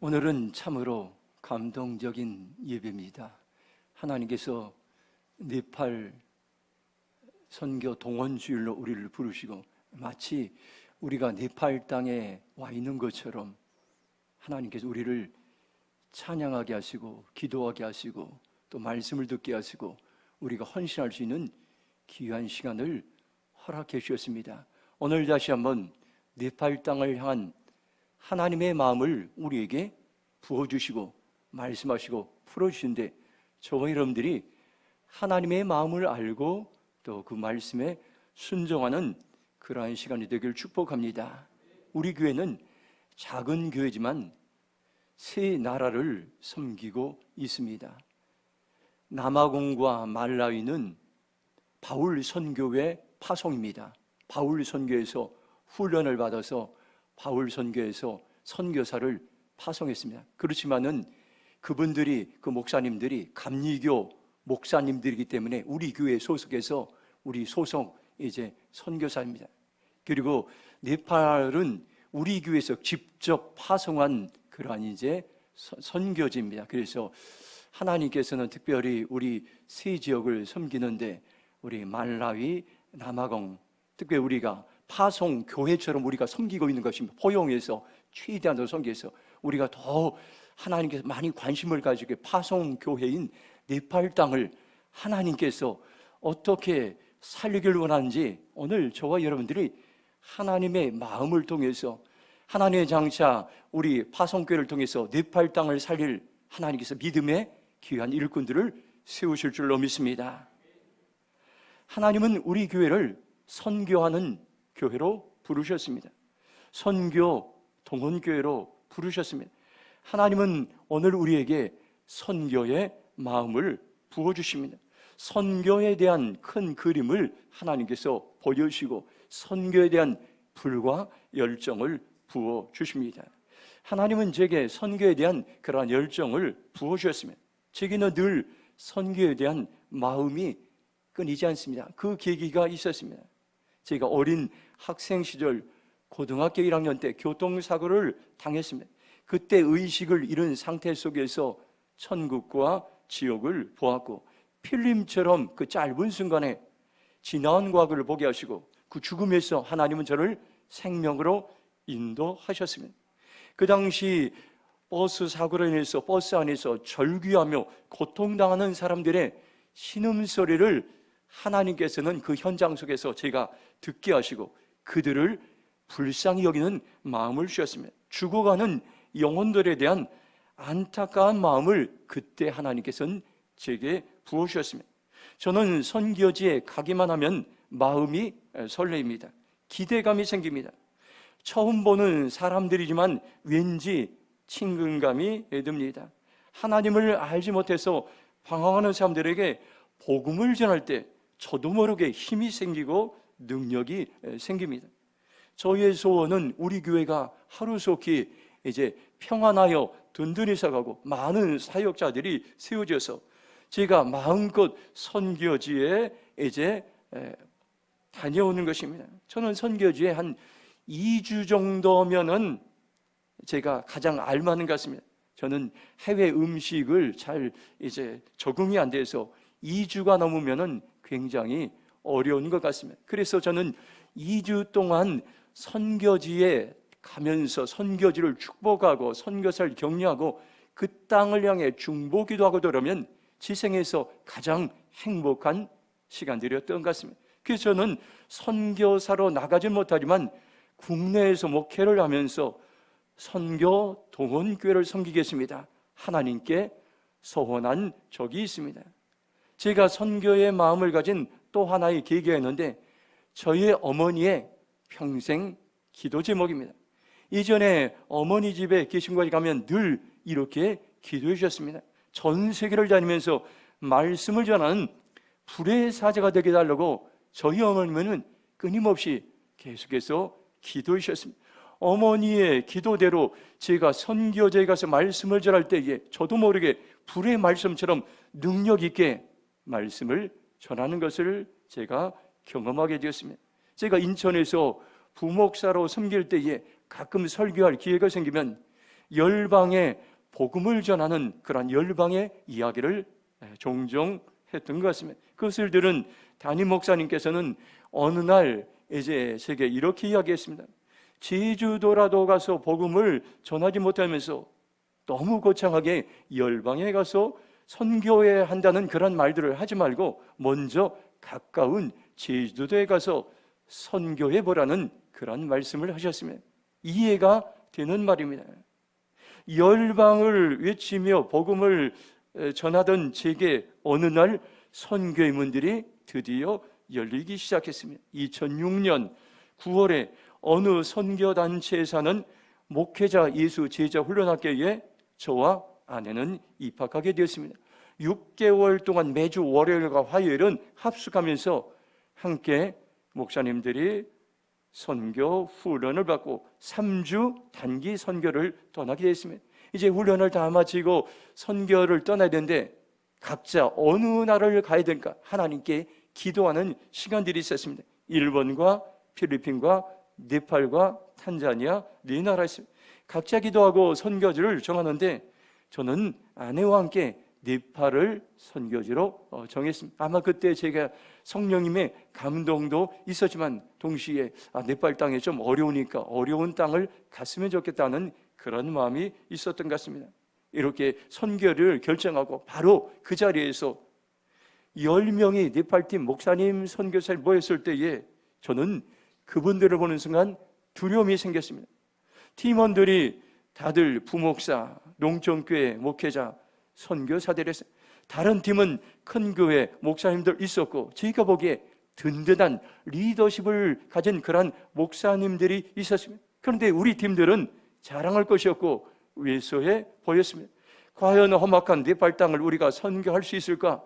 오늘은 참으로 감동적인 예배입니다. 하나님께서 네팔 선교 동원주일로 우리를 부르시고 마치 우리가 네팔 땅에 와 있는 것처럼 하나님께서 우리를 찬양하게 하시고 기도하게 하시고 또 말씀을 듣게 하시고 우리가 헌신할 수 있는 귀한 시간을 허락해 주셨습니다. 오늘 다시 한번 네팔 땅을 향한 하나님의 마음을 우리에게 부어주시고 말씀하시고 풀어주신데 저와 여러분들이 하나님의 마음을 알고 또 그 말씀에 순종하는 그러한 시간이 되길 축복합니다. 우리 교회는 작은 교회지만 세 나라를 섬기고 있습니다. 남아공과 말라위는 바울 선교회 파송입니다. 바울 선교에서 훈련을 받아서 바울 선교에서 선교사를 파송했습니다. 그렇지만은 그분들이 그 목사님들이 감리교 목사님들이기 때문에 우리 교회 소속해서 우리 소속 이제 선교사입니다. 그리고 네팔은 우리 교회에서 직접 파송한 그러한 이제 선교지입니다. 그래서 하나님께서는 특별히 우리 세 지역을 섬기는데 우리 말라위, 남아공, 특별히 우리가 파송 교회처럼 우리가 섬기고 있는 것입니다. 포용해서 최대한으로 섬기해서 우리가 더 하나님께서 많이 관심을 가지고 파송 교회인 네팔 땅을 하나님께서 어떻게 살리기를 원하는지 오늘 저와 여러분들이 하나님의 마음을 통해서 하나님의 장차 우리 파송교회를 통해서 네팔 땅을 살릴 하나님께서 믿음의 귀한 일꾼들을 세우실 줄로 믿습니다. 하나님은 우리 교회를 선교하는 교회로 부르셨습니다. 선교 동원교회로 부르셨습니다. 하나님은 오늘 우리에게 선교의 마음을 부어주십니다. 선교에 대한 큰 그림을 하나님께서 보여주시고 선교에 대한 불과 열정을 부어주십니다. 하나님은 제게 선교에 대한 그러한 열정을 부어주셨습니다. 제게는 늘 선교에 대한 마음이 끊이지 않습니다. 그 계기가 있었습니다. 제가 어린 학생 시절 고등학교 1학년 때 교통사고를 당했습니다. 그때 의식을 잃은 상태 속에서 천국과 지옥을 보았고 필름처럼 그 짧은 순간에 지나온 과거를 보게 하시고 그 죽음에서 하나님은 저를 생명으로 인도하셨습니다. 그 당시 버스 사고로 인해서 버스 안에서 절규하며 고통당하는 사람들의 신음소리를 하나님께서는 그 현장 속에서 제가 듣게 하시고 그들을 불쌍히 여기는 마음을 주셨습니다. 죽어가는 영혼들에 대한 안타까운 마음을 그때 하나님께서는 제게 부어주셨습니다. 저는 선교지에 가기만 하면 마음이 설레입니다. 기대감이 생깁니다. 처음 보는 사람들이지만 왠지 친근감이 듭니다. 하나님을 알지 못해서 방황하는 사람들에게 복음을 전할 때 저도 모르게 힘이 생기고 능력이 생깁니다. 저희의 소원은 우리 교회가 하루속히 이제 평안하여 든든히 서가고 많은 사역자들이 세워져서 제가 마음껏 선교지에 이제 다녀오는 것입니다. 저는 선교지에 한 2주 정도면은 제가 가장 알맞는 것 같습니다. 저는 해외 음식을 잘 이제 적응이 안 돼서 2주가 넘으면은 굉장히 어려운 것 같습니다. 그래서 저는 2주 동안 선교지에 가면서 선교지를 축복하고 선교사를 격려하고 그 땅을 향해 중보기도 하고 그러면 지생에서 가장 행복한 시간들이었던 것 같습니다. 그래서 저는 선교사로 나가지 못하지만 국내에서 목회를 하면서 선교 동원교회를 섬기겠습니다. 하나님께 소원한 적이 있습니다. 제가 선교의 마음을 가진 또 하나의 계기가 있는데 저희 어머니의 평생 기도 제목입니다. 이전에 어머니 집에 계신 곳에 가면 늘 이렇게 기도해 주셨습니다. 전 세계를 다니면서 말씀을 전하는 불의 사자가 되게 해달라고 저희 어머니는 끊임없이 계속해서 기도해 주셨습니다. 어머니의 기도대로 제가 선교지에 가서 말씀을 전할 때에 저도 모르게 불의 말씀처럼 능력 있게 말씀을 전하는 것을 제가 경험하게 되었습니다. 제가 인천에서 부목사로 섬길 때에 가끔 설교할 기회가 생기면 열방에 복음을 전하는 그런 열방의 이야기를 종종 했던 것 같습니다. 그것을 들은 담임 목사님께서는 어느 날 이제 제게 이렇게 이야기했습니다. 제주도라도 가서 복음을 전하지 못하면서 너무 거창하게 열방에 가서 선교해야 한다는 그런 말들을 하지 말고 먼저 가까운 제주도에 가서 선교해 보라는 그런 말씀을 하셨습니다. 이해가 되는 말입니다. 열방을 외치며 복음을 전하던 제게 어느 날 선교의 문들이 드디어 열리기 시작했습니다. 2006년 9월에 어느 선교단체에 사는 목회자 예수 제자 훈련학교에 저와 아내는 입학하게 되었습니다. 6개월 동안 매주 월요일과 화요일은 합숙하면서 함께 목사님들이 선교 훈련을 받고 3주 단기 선교를 떠나게 되었습니다. 이제 훈련을 다 마치고 선교를 떠나야 되는데 각자 어느 나라를 가야 될까 하나님께 기도하는 시간들이 있었습니다. 일본과 필리핀과 네팔과 탄자니아 네 나라였습니다. 각자 기도하고 선교지를 정하는데 저는 아내와 함께 네팔을 선교지로 정했습니다. 아마 그때 제가 성령님의 감동도 있었지만 동시에 네팔 땅이 좀 어려우니까 어려운 땅을 갔으면 좋겠다는 그런 마음이 있었던 것 같습니다. 이렇게 선교를 결정하고 바로 그 자리에서 10명의 네팔팀 목사님 선교사를 모였을 때에 저는 그분들을 보는 순간 두려움이 생겼습니다. 팀원들이 다들 부목사, 농촌교회 목회자, 선교사들이었어요. 다른 팀은 큰 교회 목사님들 있었고 저희가 보기에 든든한 리더십을 가진 그런 목사님들이 있었습니다. 그런데 우리 팀들은 자랑할 것이 없고 왜소해 보였습니다. 과연 험악한 네팔 땅을 우리가 선교할 수 있을까?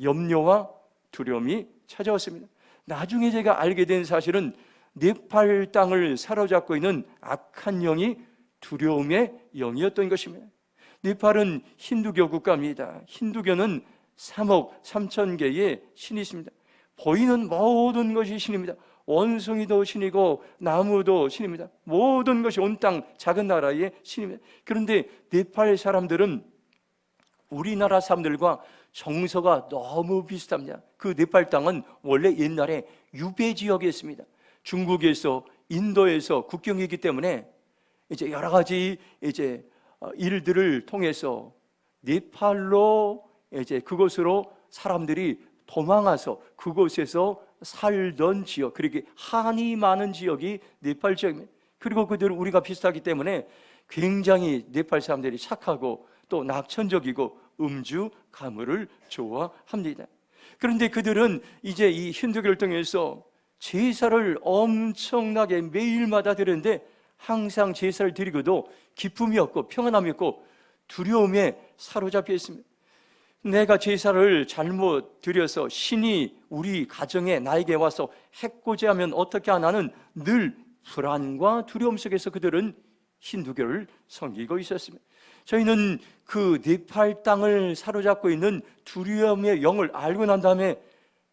염려와 두려움이 찾아왔습니다. 나중에 제가 알게 된 사실은 네팔 땅을 사로잡고 있는 악한 영이 두려움의 영이었던 것입니다. 네팔은 힌두교 국가입니다. 힌두교는 3억 3천 개의 신이 있습니다. 보이는 모든 것이 신입니다. 원숭이도 신이고 나무도 신입니다. 모든 것이 온 땅 작은 나라의 신입니다. 그런데 네팔 사람들은 우리나라 사람들과 정서가 너무 비슷합니다. 그 네팔 땅은 원래 옛날에 유배 지역이었습니다. 중국에서 인도에서 국경이기 때문에 이제 여러 가지 이제 일들을 통해서 네팔로 이제 그곳으로 사람들이 도망와서 그곳에서 살던 지역, 그렇게 한이 많은 지역이 네팔 지역입니다. 그리고 그들은 우리가 비슷하기 때문에 굉장히 네팔 사람들이 착하고 또 낙천적이고 음주, 가물을 좋아합니다. 그런데 그들은 이제 이 힌두교를 통해서 제사를 엄청나게 매일마다 드리는데 항상 제사를 드리고도 기쁨이 없고 평안함이 없고 두려움에 사로잡혀 있습니다. 내가 제사를 잘못 드려서 신이 우리 가정에 나에게 와서 해코지 하면 어떻게 하나는 늘 불안과 두려움 속에서 그들은 힌두교를 섬기고 있었습니다. 저희는 그 네팔 땅을 사로잡고 있는 두려움의 영을 알고 난 다음에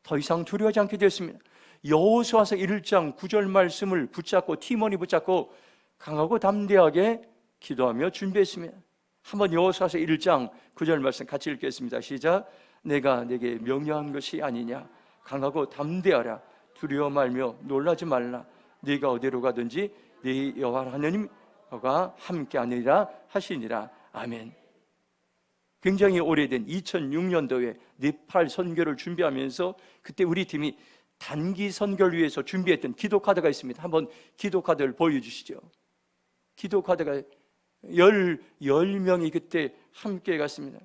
더 이상 두려워하지 않게 되었습니다. 여호수아서 1장 9절 말씀을 붙잡고 팀원이 붙잡고 강하고 담대하게 기도하며 준비했습니다. 한번 여호수아서 1장 9절 말씀 같이 읽겠습니다. 시작. 내가 내게 명령한 것이 아니냐. 강하고 담대하라. 두려워 말며 놀라지 말라. 네가 어디로 가든지 네 여호와 하나님과 함께하느니라 하시니라. 아멘. 굉장히 오래된 2006년도에 네팔 선교를 준비하면서 그때 우리 팀이 단기 선교를 위해서 준비했던 기도 카드가 있습니다. 한번 기도 카드를 보여주시죠. 기도 카드가 10명이 그때 함께 갔습니다.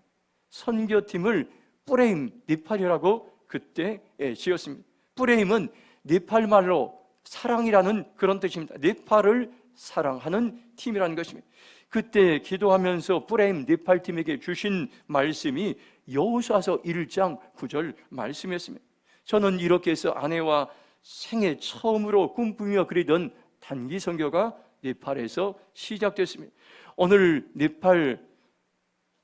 선교팀을 뿌레임 네팔이라고 그때 지었습니다. 뿌레임은 네팔 말로 사랑이라는 그런 뜻입니다. 네팔을 사랑하는 팀이라는 것입니다. 그때 기도하면서 뿌레임 네팔 팀에게 주신 말씀이 여호수아서 1장 9절 말씀이었습니다. 저는 이렇게 해서 아내와 생애 처음으로 꿈꾸며 그리던 단기 선교가 네팔에서 시작됐습니다. 오늘 네팔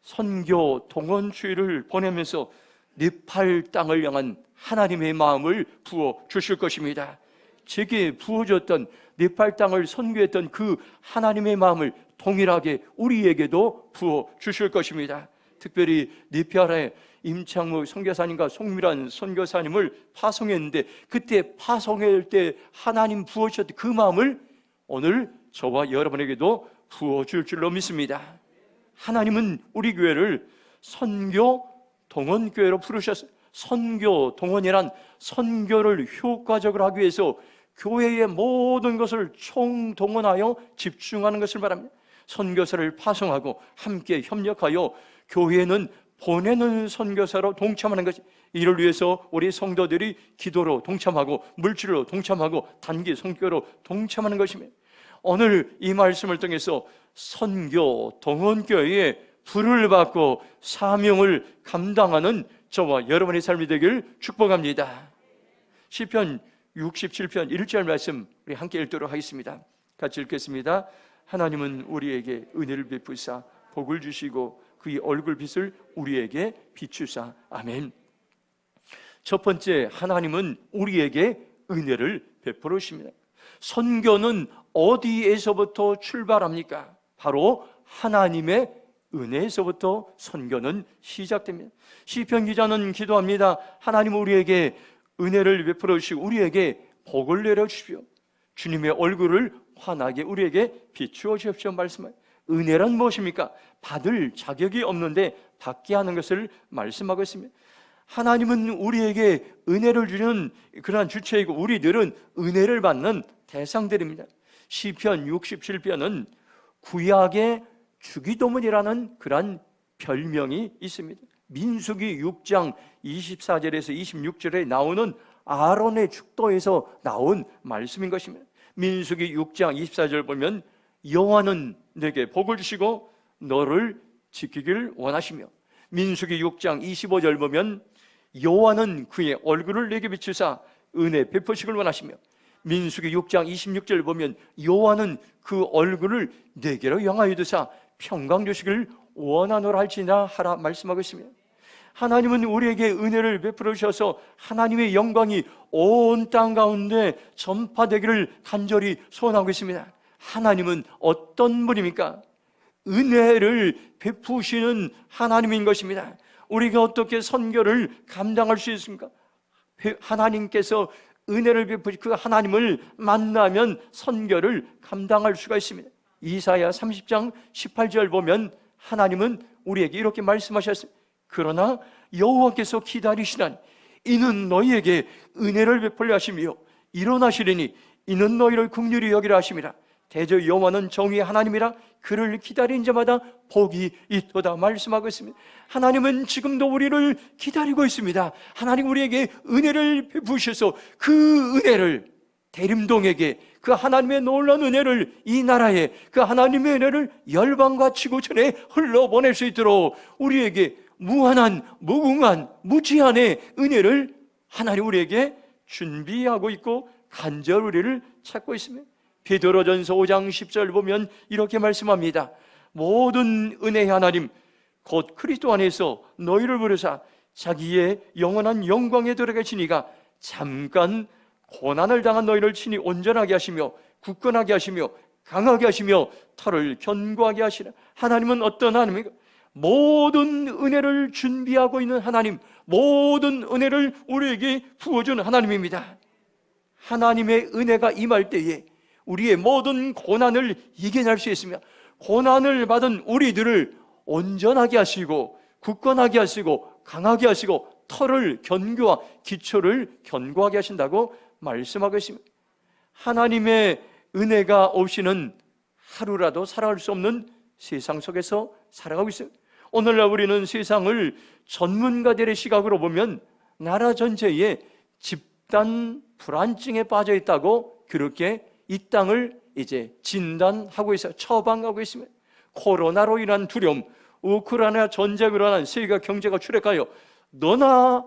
선교 동원추위를 보내면서 네팔 땅을 향한 하나님의 마음을 부어 주실 것입니다. 제게 부어줬던 네팔 땅을 선교했던 그 하나님의 마음을 동일하게 우리에게도 부어 주실 것입니다. 특별히 니피아라에 임창무 선교사님과 송미란 선교사님을 파송했는데, 그때 파송할 때 하나님 부어주셨던 그 마음을 오늘 저와 여러분에게도 부어줄 줄로 믿습니다. 하나님은 우리 교회를 선교 동원교회로 부르셨어요. 선교 동원이란 선교를 효과적으로 하기 위해서 교회의 모든 것을 총동원하여 집중하는 것을 말합니다. 선교사를 파송하고 함께 협력하여 교회는 보내는 선교사로 동참하는 것이, 이를 위해서 우리 성도들이 기도로 동참하고 물질로 동참하고 단기 선교로 동참하는 것입니다. 오늘 이 말씀을 통해서 선교 동원교회에 불을 받고 사명을 감당하는 저와 여러분의 삶이 되길 축복합니다. 시편 67편 1절 말씀 우리 함께 읽도록 하겠습니다. 같이 읽겠습니다. 하나님은 우리에게 은혜를 베푸사 복을 주시고 그의 얼굴빛을 우리에게 비추사. 아멘. 첫 번째, 하나님은 우리에게 은혜를 베풀어 주십니다. 선교는 어디에서부터 출발합니까? 바로 하나님의 은혜에서부터 선교는 시작됩니다. 시편 기자는 기도합니다. 하나님 우리에게 은혜를 베풀어 주시고 우리에게 복을 내려 주십시오. 주님의 얼굴을 환하게 우리에게 비추어 주십시오. 말씀하세요. 은혜란 무엇입니까? 받을 자격이 없는데 받게 하는 것을 말씀하고 있습니다. 하나님은 우리에게 은혜를 주는 그러한 주체이고 우리들은 은혜를 받는 대상들입니다. 시편 67편은 구약의 주기도문이라는 그러한 별명이 있습니다. 민수기 6장 24절에서 26절에 나오는 아론의 축도에서 나온 말씀인 것입니다. 민수기 6장 24절 보면 여호와는 내게 복을 주시고 너를 지키기를 원하시며, 민수기 6장 25절 보면 여호와는 그의 얼굴을 내게 비추사 은혜 베푸시길 원하시며, 민수기 6장 26절 보면 여호와는 그 얼굴을 내게로 향하여 두사 평강 주시길 원하노라 할지나 하라 말씀하고 있습니다. 하나님은 우리에게 은혜를 베풀어 주셔서 하나님의 영광이 온 땅 가운데 전파되기를 간절히 소원하고 있습니다. 하나님은 어떤 분입니까? 은혜를 베푸시는 하나님인 것입니다. 우리가 어떻게 선교를 감당할 수 있습니까? 하나님께서 은혜를 베푸시 그 하나님을 만나면 선교를 감당할 수가 있습니다. 이사야 30장 18절 보면 하나님은 우리에게 이렇게 말씀하셨습니다. 그러나 여호와께서 기다리시나니 이는 너희에게 은혜를 베풀려 하시며 일어나시리니 이는 너희를 긍휼히 여기라 하심이라. 대저 여호와는 정의의 하나님이라 그를 기다리는 자마다 복이 있도다 말씀하고 있습니다. 하나님은 지금도 우리를 기다리고 있습니다. 하나님 우리에게 은혜를 베푸셔서 그 은혜를 대림동에게, 그 하나님의 놀라운 은혜를 이 나라에, 그 하나님의 은혜를 열방과 지구촌에 흘러보낼 수 있도록 우리에게 무한한, 무궁한, 무제한의 은혜를 하나님 우리에게 준비하고 있고 간절히 우리를 찾고 있습니다. 베드로전서 5장 10절 보면 이렇게 말씀합니다. 모든 은혜의 하나님 곧 그리스도 안에서 너희를 부르사 자기의 영원한 영광에 들어가시니가 잠깐 고난을 당한 너희를 친히 온전하게 하시며 굳건하게 하시며 강하게 하시며 털을 견고하게 하시라. 하나님은 어떤 하나님입니까? 모든 은혜를 준비하고 있는 하나님, 모든 은혜를 우리에게 부어주는 하나님입니다. 하나님의 은혜가 임할 때에 우리의 모든 고난을 이겨낼 수 있으며 고난을 받은 우리들을 온전하게 하시고 굳건하게 하시고 강하게 하시고 털을 견고와 기초를 견고하게 하신다고 말씀하고 있습니다. 하나님의 은혜가 없이는 하루라도 살아갈 수 없는 세상 속에서 살아가고 있습니다. 오늘날 우리는 세상을 전문가들의 시각으로 보면 나라 전체에 집단 불안증에 빠져 있다고 그렇게 이 땅을 이제 진단하고 있어요. 처방하고 있습니다. 코로나로 인한 두려움, 우크라이나 전쟁으로 인한 세계 경제가 추락하여 너나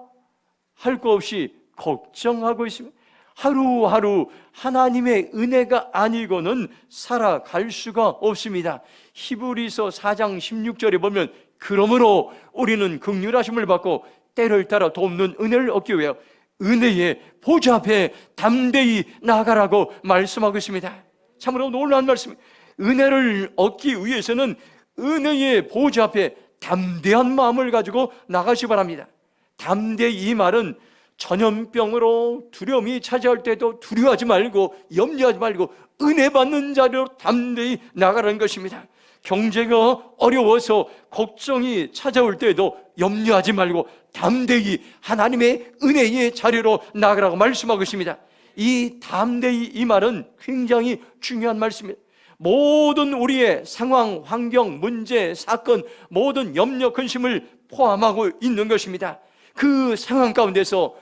할 거 없이 걱정하고 있습니다. 하루하루 하나님의 은혜가 아니고는 살아갈 수가 없습니다. 히브리서 4장 16절에 보면 그러므로 우리는 긍휼하심을 받고 때를 따라 돕는 은혜를 얻기 위하여 은혜의 보좌 앞에 담대히 나아가라고 말씀하고 있습니다. 참으로 놀라운 말씀입니다. 은혜를 얻기 위해서는 은혜의 보좌 앞에 담대한 마음을 가지고 나가시 바랍니다. 담대히, 이 말은 전염병으로 두려움이 찾아올 때도 두려워하지 말고 염려하지 말고 은혜 받는 자리로 담대히 나가라는 것입니다. 경제가 어려워서 걱정이 찾아올 때에도 염려하지 말고 담대히 하나님의 은혜의 자리로 나가라고 말씀하고 있습니다. 이 담대히, 이 말은 굉장히 중요한 말씀입니다. 모든 우리의 상황, 환경, 문제, 사건, 모든 염려, 근심을 포함하고 있는 것입니다. 그 상황 가운데서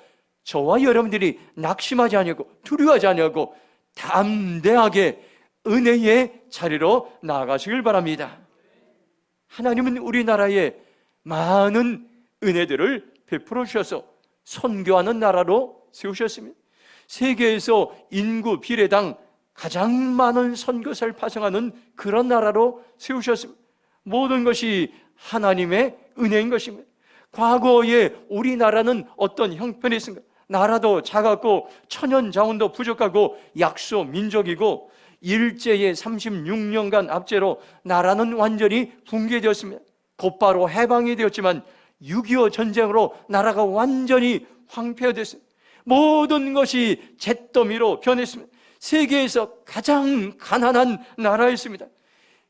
저와 여러분들이 낙심하지 아니하고 두려워하지 아니하고 담대하게 은혜의 자리로 나아가시길 바랍니다. 하나님은 우리나라에 많은 은혜들을 베풀어 주셔서 선교하는 나라로 세우셨습니다. 세계에서 인구 비례당 가장 많은 선교사를 파송하는 그런 나라로 세우셨습니다. 모든 것이 하나님의 은혜인 것입니다. 과거에 우리나라는 어떤 형편이 있습니까? 나라도 작았고 천연자원도 부족하고 약소 민족이고 일제의 36년간 압제로 나라는 완전히 붕괴되었습니다. 곧바로 해방이 되었지만 6.25 전쟁으로 나라가 완전히 황폐화됐습니다. 모든 것이 잿더미로 변했습니다. 세계에서 가장 가난한 나라였습니다.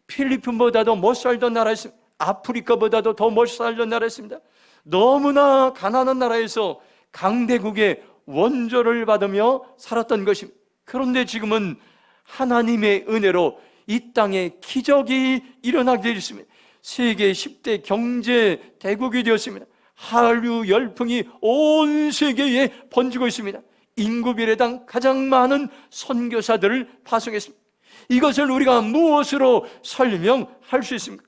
필리핀보다도 못 살던 나라였습니다. 아프리카보다도 더 못 살던 나라였습니다. 너무나 가난한 나라에서 강대국의 원조를 받으며 살았던 것입니다. 그런데 지금은 하나님의 은혜로 이 땅에 기적이 일어나게 되었습니다. 세계 10대 경제 대국이 되었습니다. 한류 열풍이 온 세계에 번지고 있습니다. 인구 비례당 가장 많은 선교사들을 파송했습니다. 이것을 우리가 무엇으로 설명할 수 있습니까?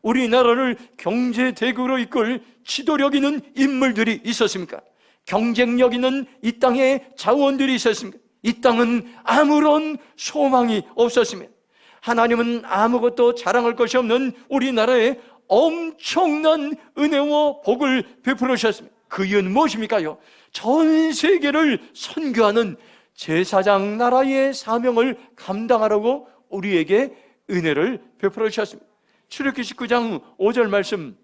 우리나라를 경제 대국으로 이끌 지도력 있는 인물들이 있었습니까? 경쟁력 있는 이 땅에 자원들이 있었습니까? 이 땅은 아무런 소망이 없었습니다. 하나님은 아무것도 자랑할 것이 없는 우리나라에 엄청난 은혜와 복을 베풀어 주셨습니다. 그 이유는 무엇입니까요? 전 세계를 선교하는 제사장 나라의 사명을 감당하라고 우리에게 은혜를 베풀어 주셨습니다. 출애굽기 19장 5절 말씀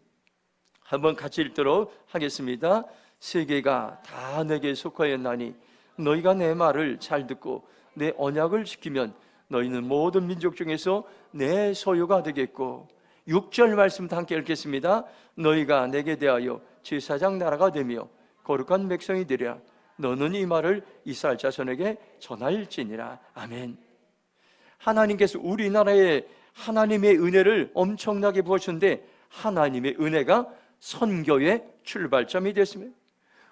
한번 같이 읽도록 하겠습니다. 세계가 다 내게 속하였나니 너희가 내 말을 잘 듣고 내 언약을 지키면 너희는 모든 민족 중에서 내 소유가 되겠고, 6절 말씀 함께 읽겠습니다. 너희가 내게 대하여 제사장 나라가 되며 거룩한 백성이 되리라. 너는 이 말을 이스라엘 자손에게 전할지니라. 아멘. 하나님께서 우리나라에 하나님의 은혜를 엄청나게 부어주는데 하나님의 은혜가 선교의 출발점이 됐습니다.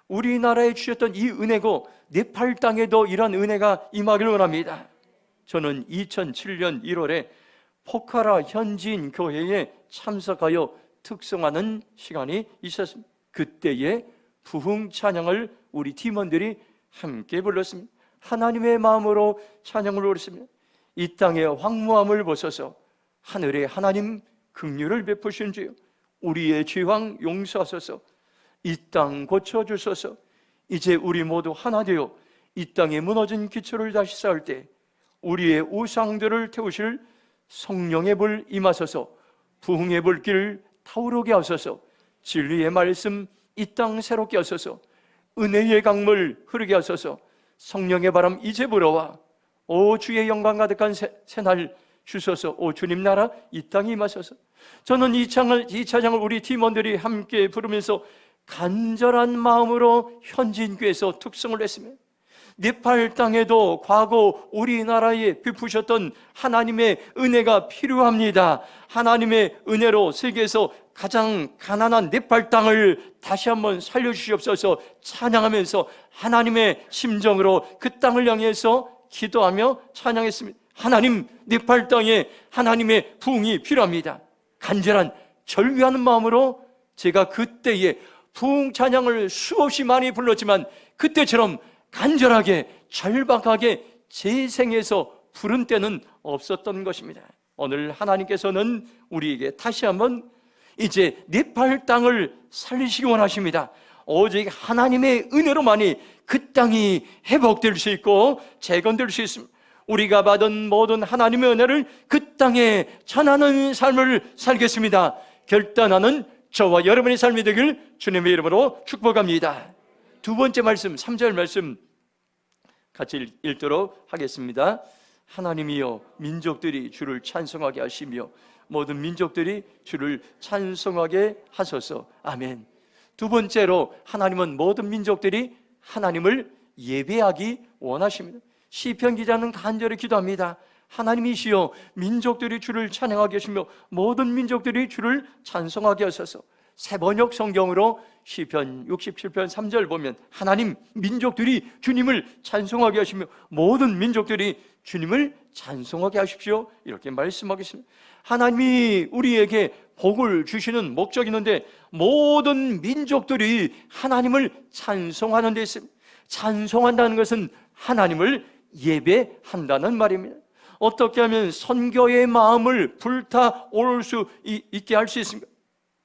우리나라에 주셨던 이 은혜고 네팔 땅에도 이런 은혜가 임하기를 원합니다. 저는 2007년 1월에 포카라 현지인 교회에 참석하여 특성하는 시간이 있었습니다. 그때에 부흥 찬양을 우리 팀원들이 함께 불렀습니다. 하나님의 마음으로 찬양을 부르습니다. 이 땅의 황무함을 보소서. 하늘에 하나님 긍휼을 베푸신 주여, 우리의 죄황 용서하소서. 이 땅 고쳐주소서. 이제 우리 모두 하나 되어 이 땅에 무너진 기초를 다시 쌓을 때 우리의 우상들을 태우실 성령의 불 임하소서. 부흥의 불길 타오르게 하소서. 진리의 말씀 이 땅 새롭게 하소서. 은혜의 강물 흐르게 하소서. 성령의 바람 이제 불어와 오 주의 영광 가득한 새날 주소서. 오 주님 나라 이 땅에 임하소서. 저는 이 찬양을 우리 팀원들이 함께 부르면서 간절한 마음으로 현지인교회에서 특성을 했습니다. 네팔 땅에도 과거 우리나라에 베푸셨던 하나님의 은혜가 필요합니다. 하나님의 은혜로 세계에서 가장 가난한 네팔 땅을 다시 한번 살려주시옵소서 찬양하면서 하나님의 심정으로 그 땅을 향해서 기도하며 찬양했습니다. 하나님, 네팔 땅에 하나님의 부흥이 필요합니다. 간절한 절규하는 마음으로 제가 그때에 부흥 찬양을 수없이 많이 불렀지만 그때처럼 간절하게 절박하게 재생해서 부른 때는 없었던 것입니다. 오늘 하나님께서는 우리에게 다시 한번 이제 네팔 땅을 살리시기 원하십니다. 오직 하나님의 은혜로만이 그 땅이 회복될 수 있고 재건될 수 있습니다. 우리가 받은 모든 하나님의 은혜를 그 땅에 전하는 삶을 살겠습니다. 결단하는 저와 여러분의 삶이 되길 주님의 이름으로 축복합니다. 두 번째 말씀, 3절 말씀 같이 읽도록 하겠습니다. 하나님이여 민족들이 주를 찬송하게 하시며 모든 민족들이 주를 찬송하게 하소서. 아멘. 두 번째로 하나님은 모든 민족들이 하나님을 예배하기 원하십니다. 시편 기자는 간절히 기도합니다. 하나님이시여 민족들이 주를 찬양하게 하시며 모든 민족들이 주를 찬송하게 하소서. 새번역 성경으로 시편 67편 3절 보면 하나님 민족들이 주님을 찬송하게 하시며 모든 민족들이 주님을 찬송하게 하십시오, 이렇게 말씀하겠습니다. 하나님이 우리에게 복을 주시는 목적이 있는데 모든 민족들이 하나님을 찬송하는 데 있습니다. 찬송한다는 것은 하나님을 예배한다는 말입니다. 어떻게 하면 선교의 마음을 불타오를 수 있게 할 수 있습니까?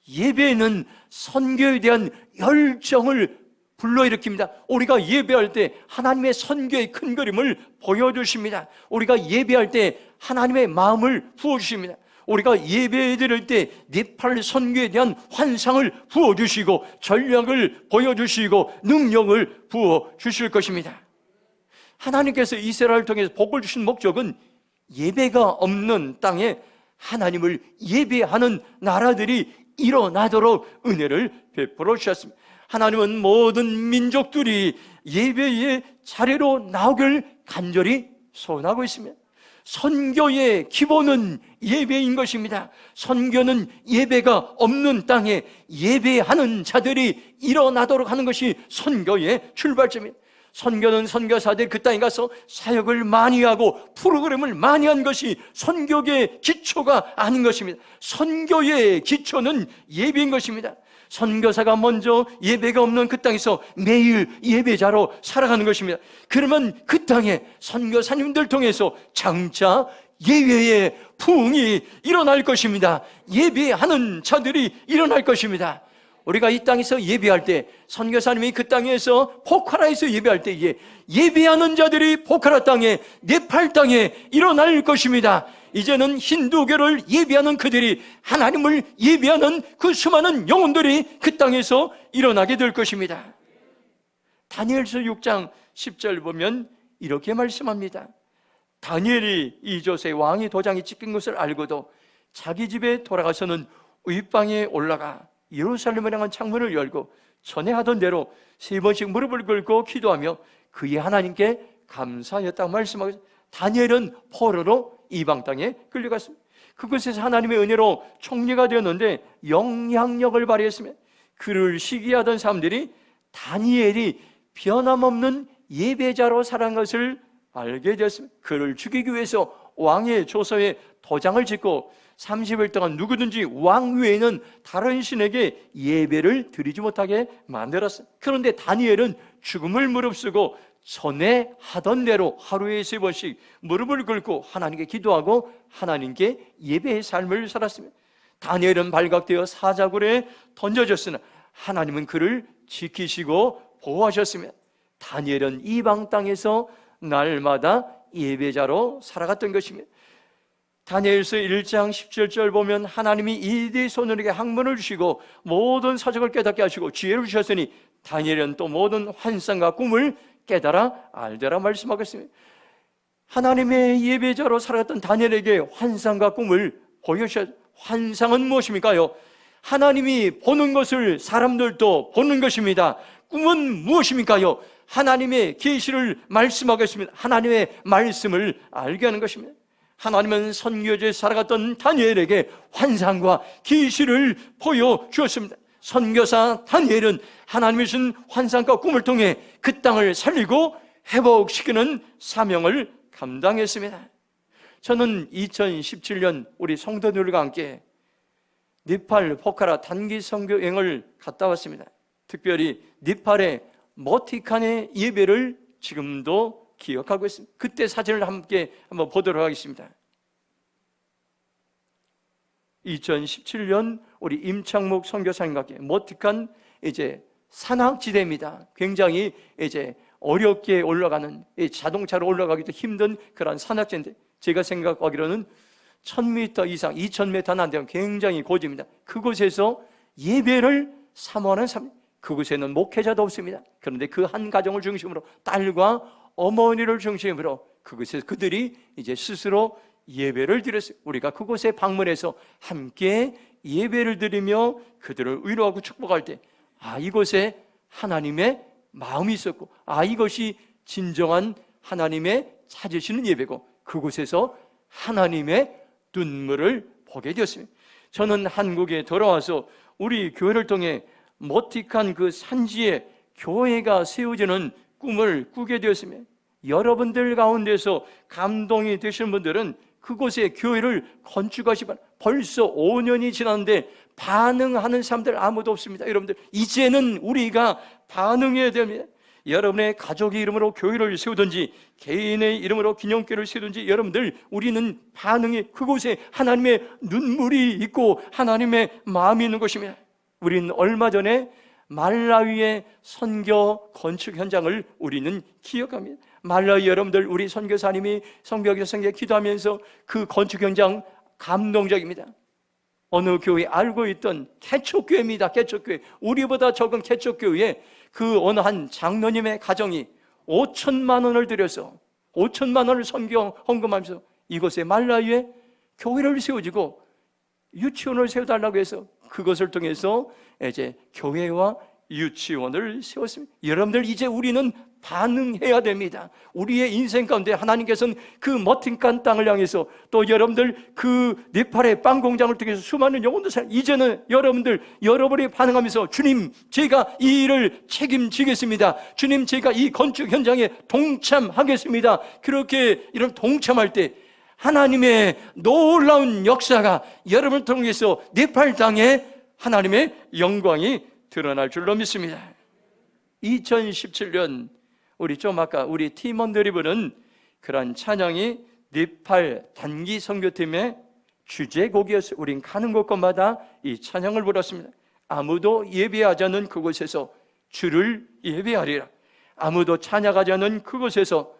예배는 선교에 대한 열정을 불러일으킵니다. 우리가 예배할 때 하나님의 선교의 큰 그림을 보여주십니다. 우리가 예배할 때 하나님의 마음을 부어주십니다. 우리가 예배 드릴 때 네팔 선교에 대한 환상을 부어주시고 전략을 보여주시고 능력을 부어주실 것입니다. 하나님께서 이스라엘을 통해서 복을 주신 목적은 예배가 없는 땅에 하나님을 예배하는 나라들이 일어나도록 은혜를 베풀어 주셨습니다. 하나님은 모든 민족들이 예배의 자리로 나오길 간절히 소원하고 있습니다. 선교의 기본은 예배인 것입니다. 선교는 예배가 없는 땅에 예배하는 자들이 일어나도록 하는 것이 선교의 출발점입니다. 선교는 선교사들이 그 땅에 가서 사역을 많이 하고 프로그램을 많이 한 것이 선교의 기초가 아닌 것입니다. 선교의 기초는 예배인 것입니다. 선교사가 먼저 예배가 없는 그 땅에서 매일 예배자로 살아가는 것입니다. 그러면 그 땅에 선교사님들 통해서 장차 예배의 부흥이 일어날 것입니다. 예배하는 자들이 일어날 것입니다. 우리가 이 땅에서 예배할 때 선교사님이 그 땅에서 포카라에서 예배할 때 예배하는 자들이 포카라 땅에 네팔 땅에 일어날 것입니다. 이제는 힌두교를 예배하는 그들이 하나님을 예배하는 그 수많은 영혼들이 그 땅에서 일어나게 될 것입니다. 다니엘서 6장 10절 보면 이렇게 말씀합니다. 다니엘이 이조세 왕의 도장이 찍힌 것을 알고도 자기 집에 돌아가서는 윗방에 올라가 예루살렘을 향한 창문을 열고 전에 하던 대로 3번씩 무릎을 꿇고 기도하며 그의 하나님께 감사하였다고 말씀하고, 다니엘은 포로로 이방 땅에 끌려갔습니다. 그곳에서 하나님의 은혜로 총리가 되었는데 영향력을 발휘했으며 그를 시기하던 사람들이 다니엘이 변함없는 예배자로 살아간 것을 알게 되었습니다. 그를 죽이기 위해서 왕의 조서에 도장을 짓고 30일 동안 누구든지 왕 외에는 다른 신에게 예배를 드리지 못하게 만들었어요. 그런데 다니엘은 죽음을 무릅쓰고 전에 하던 대로 하루에 3번씩 무릎을 꿇고 하나님께 기도하고 하나님께 예배의 삶을 살았습니다. 다니엘은 발각되어 사자굴에 던져졌으나 하나님은 그를 지키시고 보호하셨으며 다니엘은 이방 땅에서 날마다 예배자로 살아갔던 것입니다. 다니엘서 1장 17절 보면 하나님이 이대 손으로에게 학문을 주시고 모든 사적을 깨닫게 하시고 지혜를 주셨으니 다니엘은 또 모든 환상과 꿈을 깨달아 알더라 말씀하고 있습니다. 하나님의 예배자로 살아갔던 다니엘에게 환상과 꿈을 보여주셨습니다. 환상은 무엇입니까요? 하나님이 보는 것을 사람들도 보는 것입니다. 꿈은 무엇입니까요? 하나님의 계시를 말씀하고 있습니다. 하나님의 말씀을 알게 하는 것입니다. 하나님은 선교지에 살아갔던 다니엘에게 환상과 계시를 보여주었습니다. 선교사 다니엘은 하나님의 주신 환상과 꿈을 통해 그 땅을 살리고 회복시키는 사명을 감당했습니다. 저는 2017년 우리 성도들과 함께 네팔 포카라 단기 선교 여행을 갔다 왔습니다. 특별히 네팔의 모티칸의 예배를 지금도 기억하고 있습니다. 그때 사진을 함께 한번 보도록 하겠습니다. 2017년 우리 임창목 선교사님과 함께 모티칸 이제 산악지대입니다. 굉장히 이제 어렵게 올라가는, 자동차로 올라가기도 힘든 그런 산악지인데, 제가 생각하기로는 1000m 이상, 2000m는 안 되면 굉장히 고지입니다. 그곳에서 예배를 사모하는 사람, 그곳에는 목회자도 없습니다. 그런데 그 한 가정을 중심으로, 딸과 어머니를 중심으로 그곳에서 그들이 이제 스스로 예배를 드렸어요. 우리가 그곳에 방문해서 함께 예배를 드리며 그들을 위로하고 축복할 때, 이곳에 하나님의 마음이 있었고, 이것이 진정한 하나님의 찾으시는 예배고, 그곳에서 하나님의 눈물을 보게 되었습니다. 저는 한국에 돌아와서 우리 교회를 통해 모틱한 그 산지에 교회가 세워지는 꿈을 꾸게 되었습니다. 여러분들 가운데서 감동이 되시는 분들은 그곳에 교회를 건축하시 바랍니다. 벌써 5년이 지났는데 반응하는 사람들 아무도 없습니다. 여러분들, 이제는 우리가 반응해야 됩니다. 여러분의 가족의 이름으로 교회를 세우든지 개인의 이름으로 기념교회를 세우든지, 여러분들, 우리는 반응이, 그곳에 하나님의 눈물이 있고 하나님의 마음이 있는 것입니다. 우리는 얼마 전에 말라위의 선교 건축 현장을 우리는 기억합니다. 말라위 여러분들, 우리 선교사님이 성벽에서 기도하면서 그 건축 현장 감동적입니다. 어느 교회 알고 있던 개척교회입니다. 개척교회, 우리보다 적은 개척교회에 그 어느 한 장로님의 가정이 5천만 원을 들여서 5천만 원을 선교 헌금하면서 이곳에 말라위에 교회를 세워주고 유치원을 세워달라고 해서 그것을 통해서 이제 교회와 유치원을 세웠습니다. 여러분들, 이제 우리는 반응해야 됩니다. 우리의 인생 가운데 하나님께서는 그 머틴간 땅을 향해서, 또 여러분들 그 네팔의 빵 공장을 통해서 수많은 영혼들 살, 이제는 여러분들, 여러분이 반응하면서, 주님, 제가 이 일을 책임지겠습니다. 주님, 제가 이 건축 현장에 동참하겠습니다. 그렇게 이런 동참할 때 하나님의 놀라운 역사가 여러분을 통해서 네팔 땅에 하나님의 영광이 드러날 줄로 믿습니다. 2017년 우리 아까 우리 팀원들이 부른 그런 찬양이 네팔 단기 선교팀의 주제곡이었어요. 우린 가는 곳곳마다 이 찬양을 불렀습니다. 아무도 예배하지 않는 그곳에서 주를 예배하리라. 아무도 찬양하지 않는 그곳에서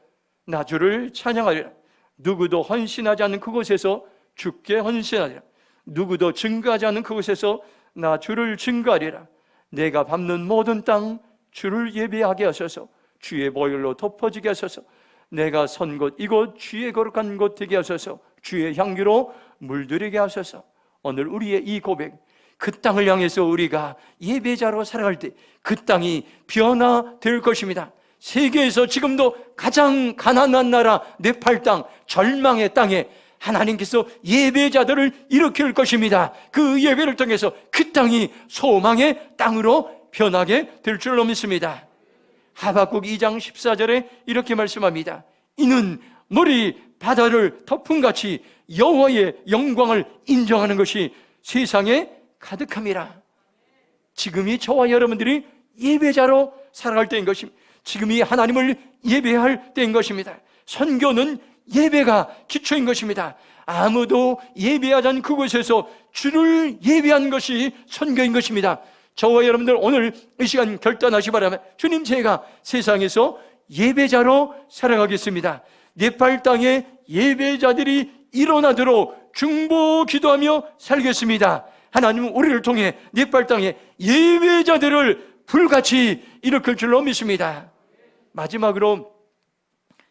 나 주를 찬양하리라. 누구도 헌신하지 않는 그곳에서 주께 헌신하리라. 누구도 증거하지 않는 그곳에서 나 주를 증거하리라. 내가 밟는 모든 땅 주를 예배하게 하소서. 주의 보혈로 덮어지게 하소서. 내가 선 곳 이곳 주의 거룩한 곳 되게 하소서. 주의 향기로 물들이게 하소서. 오늘 우리의 이 고백, 그 땅을 향해서 우리가 예배자로 살아갈 때 그 땅이 변화될 것입니다. 세계에서 지금도 가장 가난한 나라 네팔 땅, 절망의 땅에 하나님께서 예배자들을 일으킬 것입니다. 그 예배를 통해서 그 땅이 소망의 땅으로 변하게 될 줄로 믿습니다. 하박국 2장 14절에 이렇게 말씀합니다. 이는 물이 바다를 덮음같이 여호와의 영광을 인정하는 것이 세상에 가득함이라. 지금이 저와 여러분들이 예배자로 살아갈 때인 것입니다. 지금이 하나님을 예배할 때인 것입니다. 선교는 예배가 기초인 것입니다. 아무도 예배하지 않은 그곳에서 주를 예배하는 것이 선교인 것입니다. 저와 여러분들, 오늘 이 시간 결단하시 바랍니다. 주님, 제가 세상에서 예배자로 살아가겠습니다. 네팔 땅에 예배자들이 일어나도록 중보 기도하며 살겠습니다. 하나님은 우리를 통해 네팔 땅에 예배자들을 불같이 일으킬 줄로 믿습니다. 마지막으로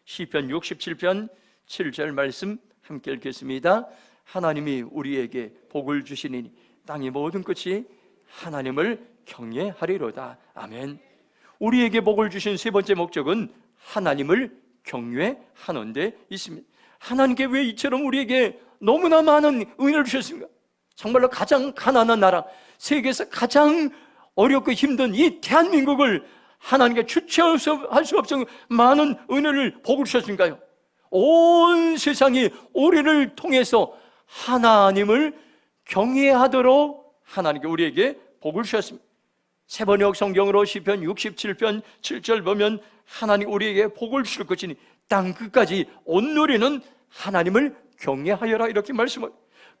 시편 67편 7절 말씀 함께 읽겠습니다. 하나님이 우리에게 복을 주시니 땅의 모든 끝이 하나님을 경외하리로다. 아멘. 우리에게 복을 주신 세 번째 목적은 하나님을 경외하는 데 있습니다. 하나님께 왜 이처럼 우리에게 너무나 많은 은혜를 주셨습니까? 정말로 가장 가난한 나라, 세계에서 가장 어렵고 힘든 이 대한민국을 하나님께 주체할 수 없는 많은 은혜를 복을 주셨으니까요. 온 세상이 우리를 통해서 하나님을 경외하도록 하나님께 우리에게 복을 주셨습니다. 세번역 성경으로 시편 67편 7절 보면 하나님 우리에게 복을 주실 것이니 땅 끝까지 온 누리는 하나님을 경외하여라, 이렇게 말씀을.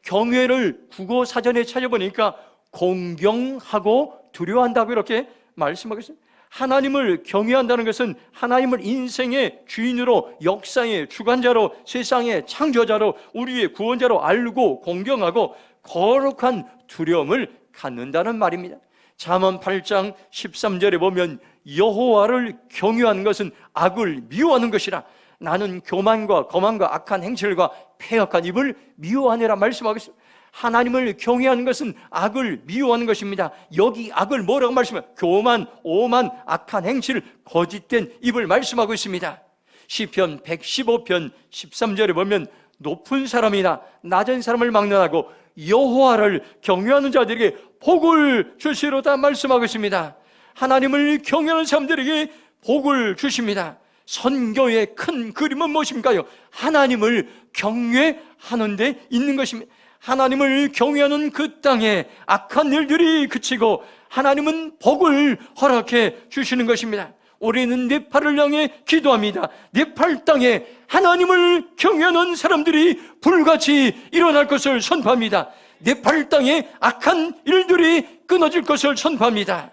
경외를 국어 사전에 찾아보니까 공경하고 두려워한다고 이렇게 말씀하고 있습니다. 하나님을 경외한다는 것은 하나님을 인생의 주인으로, 역사의 주관자로, 세상의 창조자로, 우리의 구원자로 알고 공경하고 거룩한 두려움을 갖는다는 말입니다. 잠언 8장 13절에 보면 여호와를 경외하는 것은 악을 미워하는 것이라. 나는 교만과 거만과 악한 행실과 패역한 입을 미워하느라 말씀하고 있습니다. 하나님을 경외하는 것은 악을 미워하는 것입니다. 여기 악을 뭐라고 말씀해요? 교만, 오만, 악한 행실, 거짓된 입을 말씀하고 있습니다. 시편 115편 13절에 보면 높은 사람이나 낮은 사람을 막론하고 여호와를 경외하는 자들에게 복을 주시로다 말씀하고 있습니다. 하나님을 경외하는 사람들에게 복을 주십니다. 선교의 큰 그림은 무엇입니까요? 하나님을 경외하는 데 있는 것입니다. 하나님을 경외하는 그 땅에 악한 일들이 그치고 하나님은 복을 허락해 주시는 것입니다. 우리는 네팔을 향해 기도합니다. 네팔 땅에 하나님을 경외하는 사람들이 불같이 일어날 것을 선포합니다. 네팔 땅에 악한 일들이 끊어질 것을 선포합니다.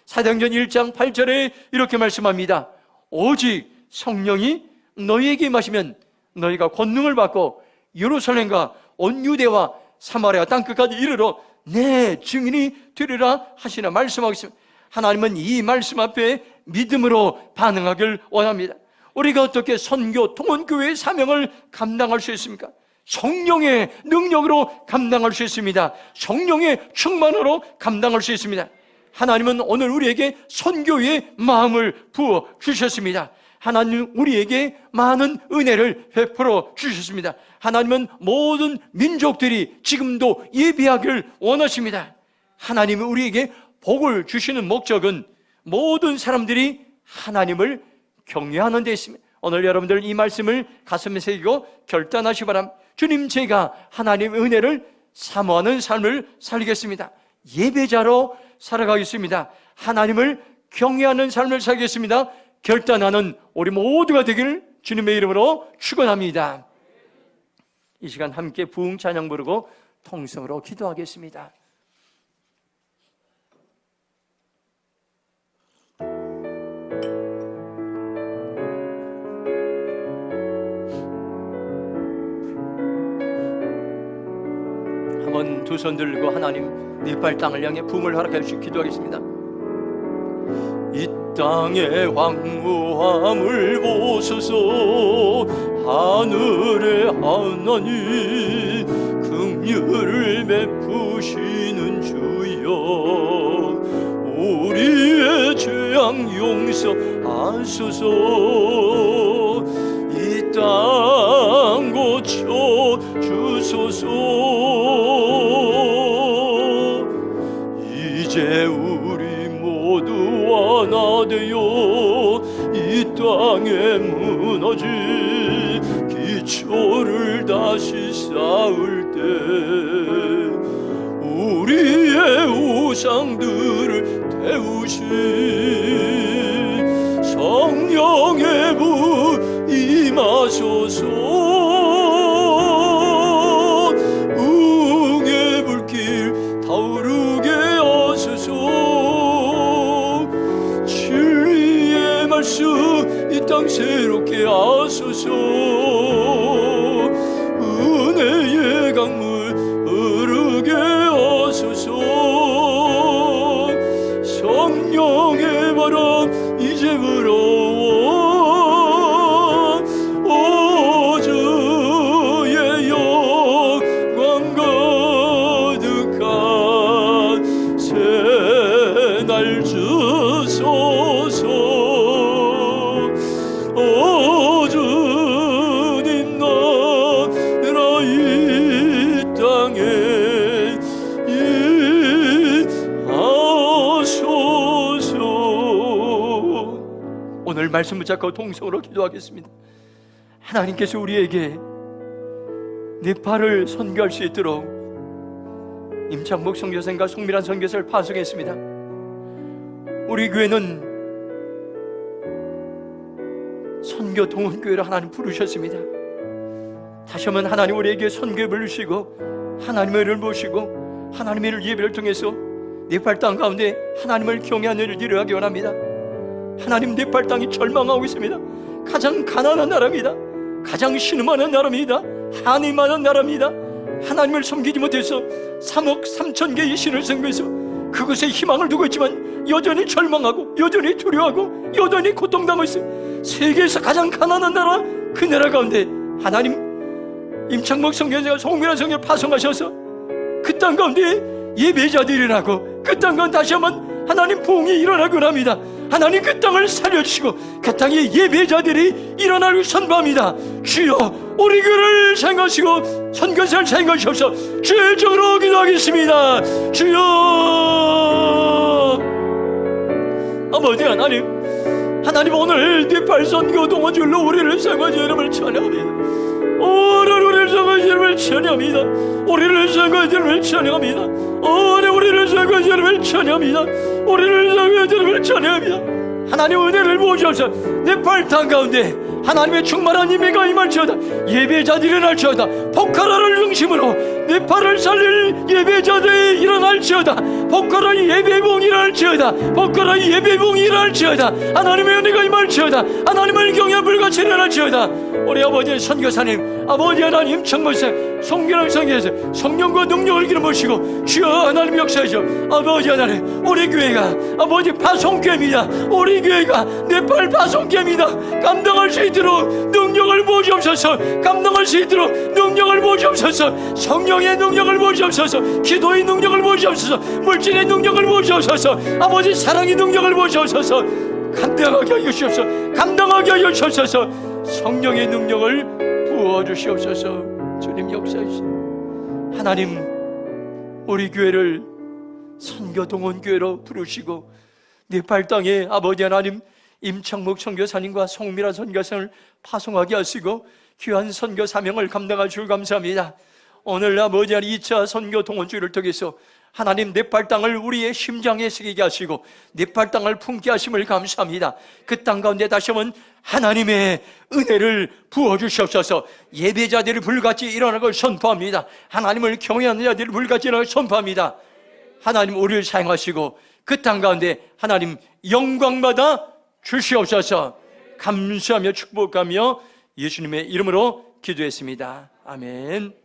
사도행전 1장 8절에 이렇게 말씀합니다. 오직 성령이 너희에게 임하시면 너희가 권능을 받고 예루살렘과 온 유대와 사마리아 땅끝까지 이르러 내 증인이 되리라 하시나 말씀하고 있습니다. 하나님은 이 말씀 앞에 믿음으로 반응하길 원합니다. 우리가 어떻게 선교 통원교회의 사명을 감당할 수 있습니까? 성령의 능력으로 감당할 수 있습니다. 성령의 충만으로 감당할 수 있습니다. 하나님은 오늘 우리에게 선교의 마음을 부어 주셨습니다. 하나님은 우리에게 많은 은혜를 베풀어 주셨습니다. 하나님은 모든 민족들이 지금도 예배하기를 원하십니다. 하나님은 우리에게 복을 주시는 목적은 모든 사람들이 하나님을 경외하는 데 있습니다. 오늘 여러분들 이 말씀을 가슴에 새기고 결단하시기 바랍니다. 주님, 제가 하나님의 은혜를 사모하는 삶을 살겠습니다. 예배자로 살아가겠습니다. 하나님을 경외하는 삶을 살겠습니다. 결단하는 우리 모두가 되기를 주님의 이름으로 축원합니다. 이 시간 함께 부흥 찬양 부르고 통성으로 기도하겠습니다. 한번 두 손 들고 하나님 네팔 땅을 향해 부흥을 허락해 주시기 기도하겠습니다. 이 땅의 황무함을 보소서. 하늘의 하나님 긍휼을 베푸시는 주여, 우리의 죄악 용서하소서. 이 땅 고쳐 주소서. 이제 우리 모두 하나 되어 이 땅에 무너진 기초를 다시 쌓을 때 우리의 우상들을 태우신 성령의 부 임하소서. 응의 불길 타오르게 하소서. 진리의 말씀 이 땅 새롭게 하소서. 은혜의 강물 흐르게 하소서. 성령의 바람 이제 불어와 오주의 영광 가득한 새날 주소서. 오 주님, 나라 이 땅에 임하소서. 오늘 말씀 붙잡고 통성으로 기도하겠습니다. 하나님께서 우리에게 네팔을 선교할 수 있도록 임창복 선교사님과 송미란 선교사를 파송했습니다. 우리 교회는 선교 동원교회를 하나님 부르셨습니다. 다시 한번 하나님 우리에게 선교에 부르시고 하나님의 일을 모시고 하나님의 일 예배를 통해서 네팔 땅 가운데 하나님을 경외하는 일을 이루어가기 원합니다. 하나님 네팔 땅이 절망하고 있습니다. 가장 가난한 나라입니다. 가장 신음하는 나라입니다. 한이 많은 나라입니다. 하나님을 섬기지 못해서 3억 3천 개의 신을 섬기면서 그것에 희망을 두고 있지만 여전히 절망하고 여전히 두려워하고 여전히 고통당하고 있어요. 세계에서 가장 가난한 나라, 그 나라 가운데 하나님 임창복 선교사가 송민환 선교 파송하셔서 그 땅 가운데 예배자들이 일어나고 그 땅 가운데 다시 한번 하나님 부흥이 일어나곤 합니다. 하나님 그 땅을 살려주시고 그 땅에 예배자들이 일어나고 선포합니다. 주여 우리 교회를 사용하시고 선교사를 사용하시옵소서. 주의 이름으로 기도하겠습니다. 주여 아버지 하나님 오늘 네팔 선교 동원줄로 우리를 사용하시는 이름을 찬양합니다. 오늘 우리를 사용하시는 이름을 찬양합니다. 우리를 사용하시는 이름을 찬양합니다. 오늘 우리를 사용하시는 이름을 찬양합니다. 우리를 사용하시는 이름을 찬양합니다. 하나님 은혜를 부어주옵소서. 네팔 땅 가운데 하나님의 충만한 임재가 임할지어다. 예배자들이 일어날지어다. 포카라를 중심으로 네팔을 살릴 예배자들이 일어날지어다. 포카라의 예배봉이 일어날지어다. 포카라의 예배봉이 일어날지어다. 하나님의 은혜가 임할지어다. 하나님을 경외하는 불같이 일어날지어다. 우리 아버지 선교사님, 아버지 하나님 청mol세 성결한 성에서 성령과 능력을 기름부으시고 주여 하나님 역사하시오. 아버지 하나님 우리 교회가 아버지 파송교회입니다. 우리 교회가 네팔 파송교회입니다. 감당할 수 있도록 능력을 부어주옵소서. 감당할 수 있도록 능력을 부어주옵소서. 성령의 능력을 부어주옵소서. 기도의 능력을 부어주옵소서. 물질의 능력을 부어주옵소서. 아버지 사랑의 능력을 부어주옵소서. 감당하게 하여 주옵소서. 감당하게 하여 주옵소서. 성령의 능력을 부어주시옵소서. 주님 역사하시오. 하나님 우리 교회를 선교동원교회로 부르시고 네팔 땅에 아버지 하나님 임창목 선교사님과 송미라 선교사를 파송하게 하시고 귀한 선교 사명을 감당할 줄 감사합니다. 오늘 아버지 하나님 2차 선교 동원주의를 통해서 하나님 네팔 땅을 우리의 심장에 새기게 하시고 네팔 땅을 품게 하심을 감사합니다. 그 땅 가운데 다시 한번 하나님의 은혜를 부어주시옵소서. 예배자들이 불같이 일어나고 선포합니다. 하나님을 경외하는 자들이 불같이 일어나고 선포합니다. 하나님 우리를 사용하시고 그 땅 가운데 하나님 영광받아 주시옵소서. 감사하며 축복하며 예수님의 이름으로 기도했습니다. 아멘.